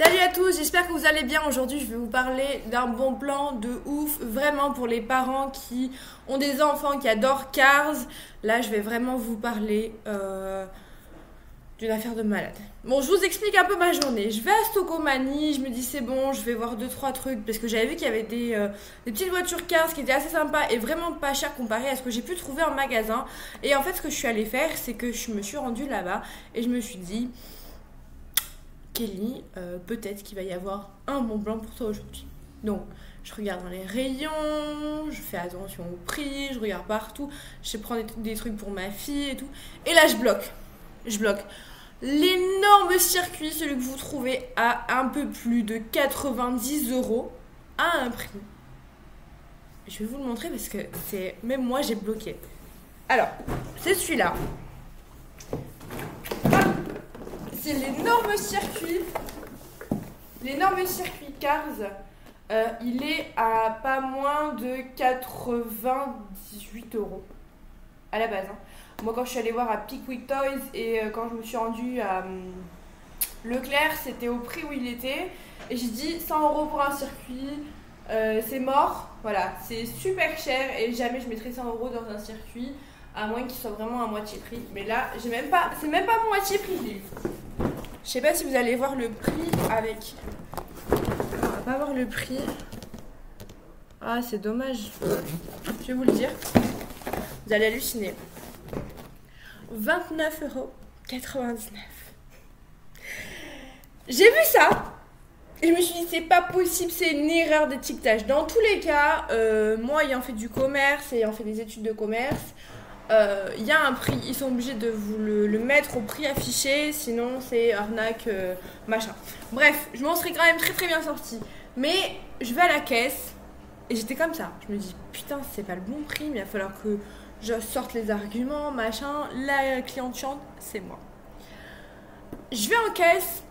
Salut à tous, j'espère que vous allez bien. Aujourd'hui je vais vous parler d'un bon plan de ouf, vraiment pour les parents qui ont des enfants qui adorent Cars. Là je vais vraiment vous parler d'une affaire de malade. Bon, je vous explique un peu ma journée. Je vais à Stocomanie, je me dis c'est bon, je vais voir 2-3 trucs parce que j'avais vu qu'il y avait des petites voitures Cars qui étaient assez sympas et vraiment pas chères comparé à ce que j'ai pu trouver en magasin. Et en fait ce que je suis allée faire, c'est que je me suis rendue là-bas et je me suis dit... Kelly, peut-être qu'il va y avoir un bon plan pour toi aujourd'hui. Donc, je regarde dans les rayons, je fais attention au prix, je regarde partout, je prends des trucs pour ma fille et tout. Et là, je bloque. Je bloque. L'énorme circuit, celui que vous trouvez à un peu plus de 90 euros, à un prix. Je vais vous le montrer parce que c'est même moi, j'ai bloqué. Alors, c'est celui-là. C'est l'énorme circuit Cars. Il est à pas moins de 98 euros à la base. Moi, quand je suis allée voir à Pickwick Toys et quand je me suis rendue à Leclerc, c'était au prix où il était. Et j'ai dit 100 euros pour un circuit, c'est mort. Voilà, c'est super cher et jamais je mettrai 100 euros dans un circuit, à moins qu'il soit vraiment à moitié prix. Mais là, c'est même pas moitié prix. Je sais pas si vous allez voir le prix avec... On va pas voir le prix. Ah, c'est dommage. Je vais vous le dire. Vous allez halluciner. 29,99 €. J'ai vu ça et je me suis dit c'est pas possible, c'est une erreur d'étiquetage. Dans tous les cas, moi ayant fait du commerce, ayant fait des études de commerce, il y a un prix, ils sont obligés de vous le mettre au prix affiché, sinon c'est arnaque, machin. Bref, je m'en serais quand même très bien sortie. Mais je vais à la caisse et j'étais comme ça. Je me dis putain, c'est pas le bon prix, mais il va falloir que je sorte les arguments, machin. La cliente chante, c'est moi. Je vais en caisse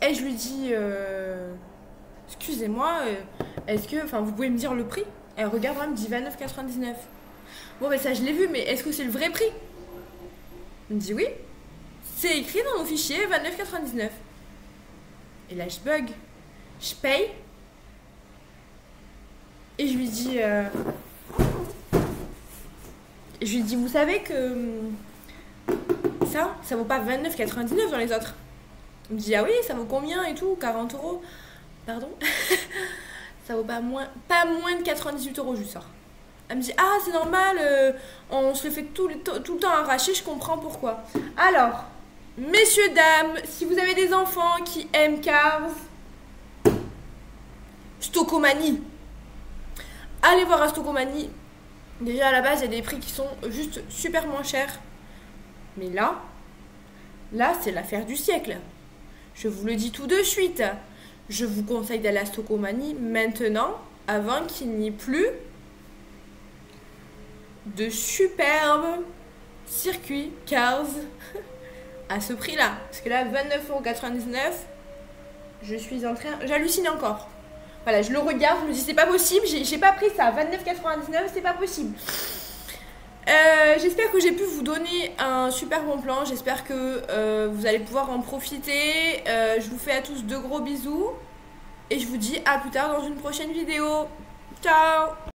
et je lui dis excusez-moi, est-ce que, enfin, vous pouvez me dire le prix? Elle regarde, elle me dit 29,99 €. Bon, ben ça, je l'ai vu, mais est-ce que c'est le vrai prix? Elle me dit oui. C'est écrit dans mon fichier 29,99 €. Et là, je bug. Je paye. Et je lui dis... vous savez que... ça vaut pas 29,99 € dans les autres. Elle me dit, ah oui, ça vaut combien et tout? 40 €. Pardon. Ça vaut pas moins de 98 € je sors. Elle me dit, ah c'est normal, on se le fait tout le temps arracher, je comprends pourquoi. Alors, messieurs, dames, si vous avez des enfants qui aiment Cars, Stocomanie, allez voir à Stocomanie. Déjà à la base, il y a des prix qui sont juste super moins chers. Mais là c'est l'affaire du siècle. Je vous le dis tout de suite. Je vous conseille d'aller à Stocomanie maintenant, avant qu'il n'y ait plus de superbes circuits Cars à ce prix-là. Parce que là, 29,99 €, je suis en train... J'hallucine encore. Voilà, je le regarde, je me dis, c'est pas possible, j'ai pas pris ça. 29,99 €, c'est pas possible. J'espère que j'ai pu vous donner un super bon plan. J'espère que vous allez pouvoir en profiter. Je vous fais à tous de gros bisous. Et je vous dis à plus tard dans une prochaine vidéo. Ciao!